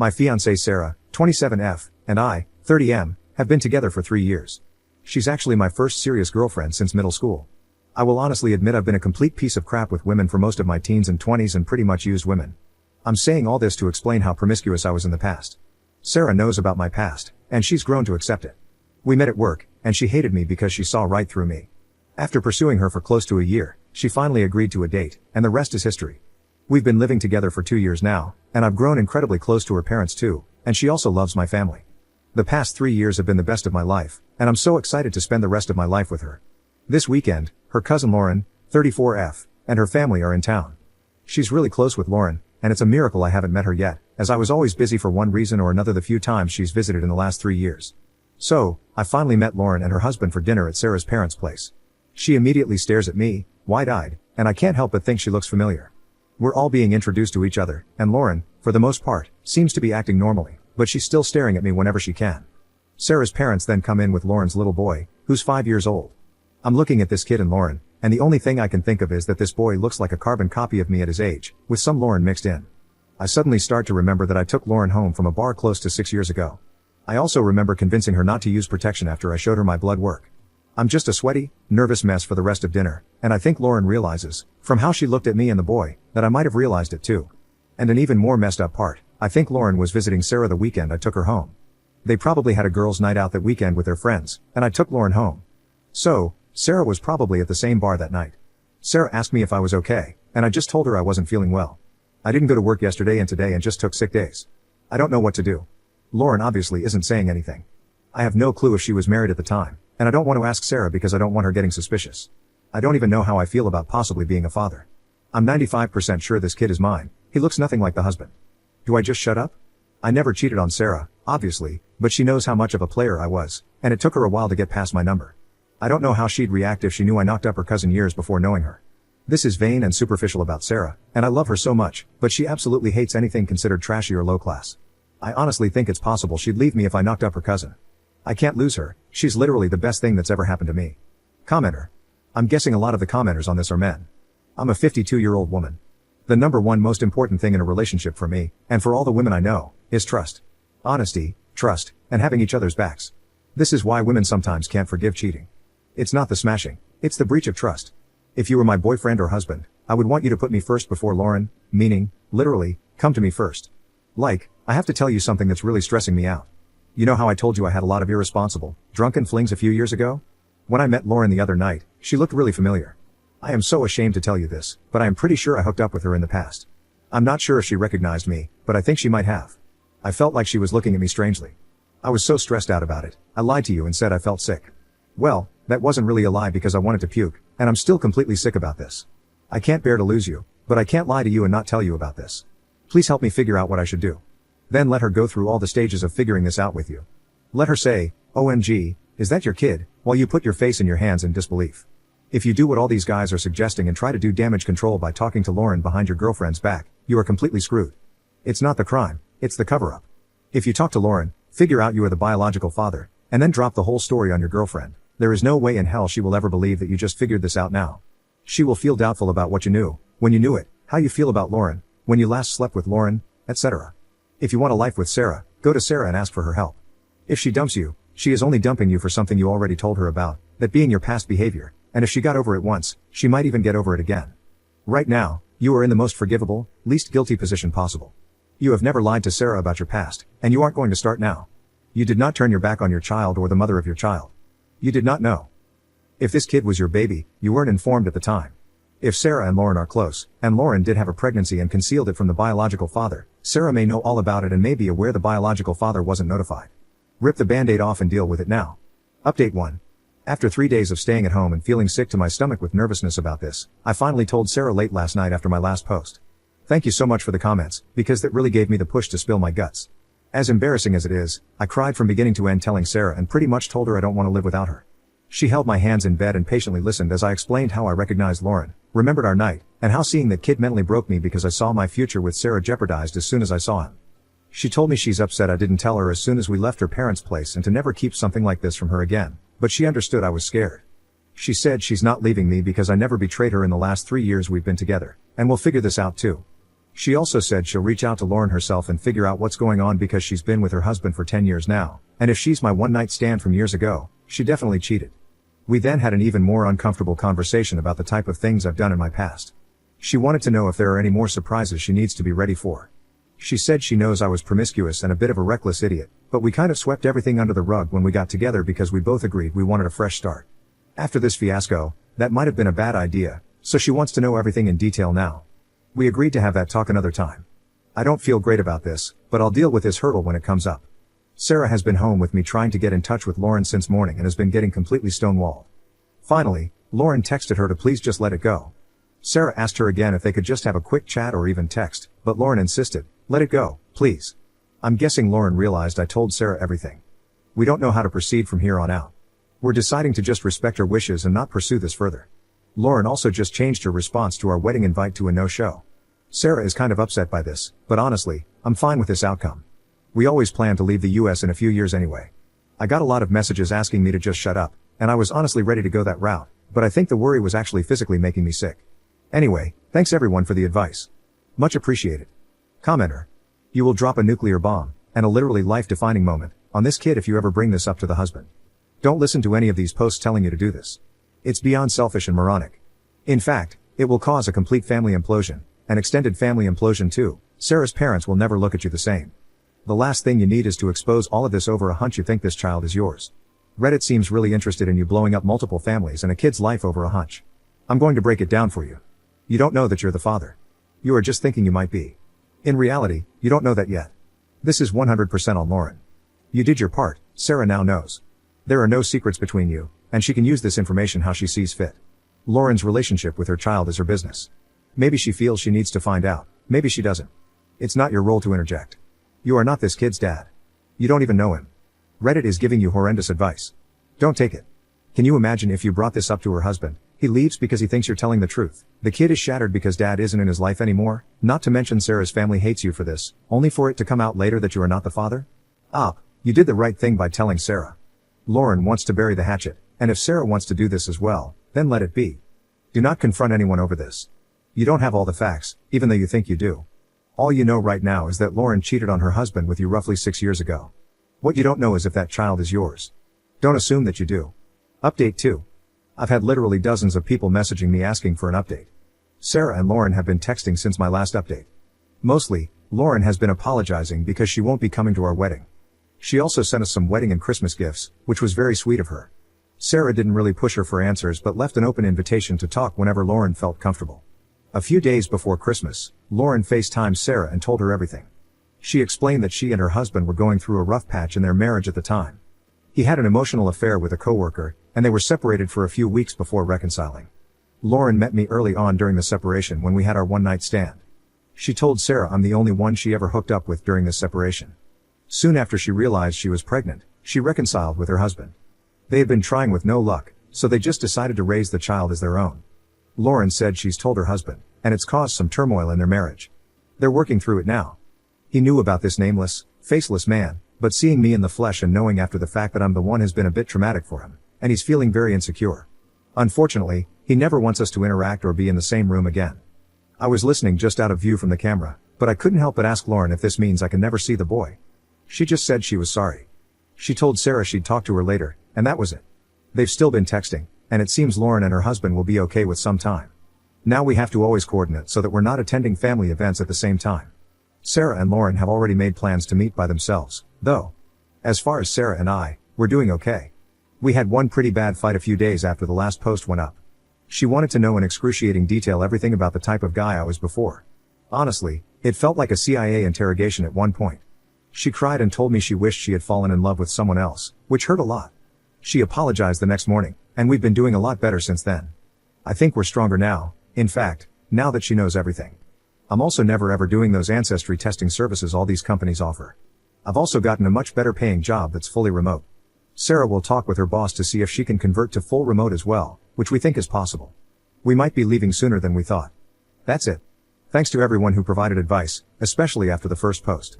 My fiancée Sarah, 27F, and I, 30M, have been together for 3 years. She's actually my first serious girlfriend since middle school. I will honestly admit I've been a complete piece of crap with women for most of my teens and 20s and pretty much used women. I'm saying all this to explain how promiscuous I was in the past. Sarah knows about my past, and she's grown to accept it. We met at work, and she hated me because she saw right through me. After pursuing her for close to a year, she finally agreed to a date, and the rest is history. We've been living together for 2 years now, and I've grown incredibly close to her parents too, and she also loves my family. The past 3 years have been the best of my life, and I'm so excited to spend the rest of my life with her. This weekend, her cousin Lauren, 34F, and her family are in town. She's really close with Lauren, and it's a miracle I haven't met her yet, as I was always busy for one reason or another the few times she's visited in the last 3 years. So, I finally met Lauren and her husband for dinner at Sarah's parents' place. She immediately stares at me, wide-eyed, and I can't help but think she looks familiar. We're all being introduced to each other, and Lauren, for the most part, seems to be acting normally, but she's still staring at me whenever she can. Sarah's parents then come in with Lauren's little boy, who's 5 years old. I'm looking at this kid and Lauren, and the only thing I can think of is that this boy looks like a carbon copy of me at his age, with some Lauren mixed in. I suddenly start to remember that I took Lauren home from a bar close to 6 years ago. I also remember convincing her not to use protection after I showed her my blood work. I'm just a sweaty, nervous mess for the rest of dinner, and I think Lauren realizes, from how she looked at me and the boy, that I might have realized it too. And an even more messed up part, I think Lauren was visiting Sarah the weekend I took her home. They probably had a girls' night out that weekend with their friends, and I took Lauren home. So, Sarah was probably at the same bar that night. Sarah asked me if I was okay, and I just told her I wasn't feeling well. I didn't go to work yesterday and today and just took sick days. I don't know what to do. Lauren obviously isn't saying anything. I have no clue if she was married at the time, and I don't want to ask Sarah because I don't want her getting suspicious. I don't even know how I feel about possibly being a father. I'm 95% sure this kid is mine. He looks nothing like the husband. Do I just shut up? I never cheated on Sarah, obviously, but she knows how much of a player I was, and it took her a while to get past my number. I don't know how she'd react if she knew I knocked up her cousin years before knowing her. This is vain and superficial about Sarah, and I love her so much, but she absolutely hates anything considered trashy or low class. I honestly think it's possible she'd leave me if I knocked up her cousin. I can't lose her, she's literally the best thing that's ever happened to me. Commenter. I'm guessing a lot of the commenters on this are men. I'm a 52-year-old woman. The number one most important thing in a relationship for me, and for all the women I know, is trust. Honesty, trust, and having each other's backs. This is why women sometimes can't forgive cheating. It's not the smashing, it's the breach of trust. If you were my boyfriend or husband, I would want you to put me first before Lauren, meaning, literally, come to me first. Like, I have to tell you something that's really stressing me out. You know how I told you I had a lot of irresponsible, drunken flings a few years ago? When I met Lauren the other night, she looked really familiar. I am so ashamed to tell you this, but I am pretty sure I hooked up with her in the past. I'm not sure if she recognized me, but I think she might have. I felt like she was looking at me strangely. I was so stressed out about it, I lied to you and said I felt sick. Well, that wasn't really a lie because I wanted to puke, and I'm still completely sick about this. I can't bear to lose you, but I can't lie to you and not tell you about this. Please help me figure out what I should do. Then let her go through all the stages of figuring this out with you. Let her say, OMG, is that your kid, while you put your face in your hands in disbelief. If you do what all these guys are suggesting and try to do damage control by talking to Lauren behind your girlfriend's back, you are completely screwed. It's not the crime, it's the cover-up. If you talk to Lauren, figure out you are the biological father, and then drop the whole story on your girlfriend, there is no way in hell she will ever believe that you just figured this out now. She will feel doubtful about what you knew, when you knew it, how you feel about Lauren, when you last slept with Lauren, etc. If you want a life with Sarah, go to Sarah and ask for her help. If she dumps you, she is only dumping you for something you already told her about, that being your past behavior, and if she got over it once, she might even get over it again. Right now, you are in the most forgivable, least guilty position possible. You have never lied to Sarah about your past, and you aren't going to start now. You did not turn your back on your child or the mother of your child. You did not know. If this kid was your baby, you weren't informed at the time. If Sarah and Lauren are close, and Lauren did have a pregnancy and concealed it from the biological father, Sarah may know all about it and may be aware the biological father wasn't notified. Rip the band-aid off and deal with it now. Update 1. After 3 days of staying at home and feeling sick to my stomach with nervousness about this, I finally told Sarah late last night after my last post. Thank you so much for the comments, because that really gave me the push to spill my guts. As embarrassing as it is, I cried from beginning to end telling Sarah and pretty much told her I don't want to live without her. She held my hands in bed and patiently listened as I explained how I recognized Lauren, remembered our night, and how seeing that kid mentally broke me because I saw my future with Sarah jeopardized as soon as I saw him. She told me she's upset I didn't tell her as soon as we left her parents' place and to never keep something like this from her again, but she understood I was scared. She said she's not leaving me because I never betrayed her in the last 3 years we've been together, and we'll figure this out too. She also said she'll reach out to Lauren herself and figure out what's going on because she's been with her husband for 10 years now, and if she's my one-night stand from years ago, she definitely cheated. We then had an even more uncomfortable conversation about the type of things I've done in my past. She wanted to know if there are any more surprises she needs to be ready for. She said she knows I was promiscuous and a bit of a reckless idiot, but we kind of swept everything under the rug when we got together because we both agreed we wanted a fresh start. After this fiasco, that might have been a bad idea, so she wants to know everything in detail now. We agreed to have that talk another time. I don't feel great about this, but I'll deal with this hurdle when it comes up. Sarah has been home with me trying to get in touch with Lauren since morning and has been getting completely stonewalled. Finally, Lauren texted her to please just let it go. Sarah asked her again if they could just have a quick chat or even text, but Lauren insisted, let it go, please. I'm guessing Lauren realized I told Sarah everything. We don't know how to proceed from here on out. We're deciding to just respect her wishes and not pursue this further. Lauren also just changed her response to our wedding invite to a no-show. Sarah is kind of upset by this, but honestly, I'm fine with this outcome. We always plan to leave the US in a few years anyway. I got a lot of messages asking me to just shut up, and I was honestly ready to go that route, but I think the worry was actually physically making me sick. Anyway, thanks everyone for the advice. Much appreciated. Commenter. You will drop a nuclear bomb, and a literally life-defining moment, on this kid if you ever bring this up to the husband. Don't listen to any of these posts telling you to do this. It's beyond selfish and moronic. In fact, it will cause a complete family implosion, an extended family implosion too. Sarah's parents will never look at you the same. The last thing you need is to expose all of this over a hunch you think this child is yours. Reddit seems really interested in you blowing up multiple families and a kid's life over a hunch. I'm going to break it down for you. You don't know that you're the father. You are just thinking you might be. In reality, you don't know that yet. This is 100% on Lauren. You did your part, Sarah now knows. There are no secrets between you, and she can use this information how she sees fit. Lauren's relationship with her child is her business. Maybe she feels she needs to find out, maybe she doesn't. It's not your role to interject. You are not this kid's dad. You don't even know him. Reddit is giving you horrendous advice. Don't take it. Can you imagine if you brought this up to her husband? He leaves because he thinks you're telling the truth. The kid is shattered because dad isn't in his life anymore, not to mention Sarah's family hates you for this, only for it to come out later that you are not the father? You did the right thing by telling Sarah. Lauren wants to bury the hatchet, and if Sarah wants to do this as well, then let it be. Do not confront anyone over this. You don't have all the facts, even though you think you do. All you know right now is that Lauren cheated on her husband with you roughly 6 years ago. What you don't know is if that child is yours. Don't assume that you do. Update 2. I've had literally dozens of people messaging me asking for an update. Sarah and Lauren have been texting since my last update. Mostly, Lauren has been apologizing because she won't be coming to our wedding. She also sent us some wedding and Christmas gifts, which was very sweet of her. Sarah didn't really push her for answers but left an open invitation to talk whenever Lauren felt comfortable. A few days before Christmas, Lauren FaceTimed Sarah and told her everything. She explained that she and her husband were going through a rough patch in their marriage at the time. He had an emotional affair with a coworker, and they were separated for a few weeks before reconciling. Lauren met me early on during the separation when we had our one-night stand. She told Sarah I'm the only one she ever hooked up with during this separation. Soon after she realized she was pregnant, she reconciled with her husband. They had been trying with no luck, so they just decided to raise the child as their own. Lauren said she's told her husband, and it's caused some turmoil in their marriage. They're working through it now. He knew about this nameless, faceless man, but seeing me in the flesh and knowing after the fact that I'm the one has been a bit traumatic for him, and he's feeling very insecure. Unfortunately, he never wants us to interact or be in the same room again. I was listening just out of view from the camera, but I couldn't help but ask Lauren if this means I can never see the boy. She just said she was sorry. She told Sarah she'd talk to her later, and that was it. They've still been texting, and it seems Lauren and her husband will be okay with some time. Now we have to always coordinate so that we're not attending family events at the same time. Sarah and Lauren have already made plans to meet by themselves, though. As far as Sarah and I, we're doing okay. We had one pretty bad fight a few days after the last post went up. She wanted to know in excruciating detail everything about the type of guy I was before. Honestly, it felt like a CIA interrogation at one point. She cried and told me she wished she had fallen in love with someone else, which hurt a lot. She apologized the next morning, and we've been doing a lot better since then. I think we're stronger now, in fact, now that she knows everything. I'm also never ever doing those ancestry testing services all these companies offer. I've also gotten a much better paying job that's fully remote. Sarah will talk with her boss to see if she can convert to full remote as well, which we think is possible. We might be leaving sooner than we thought. That's it. Thanks to everyone who provided advice, especially after the first post.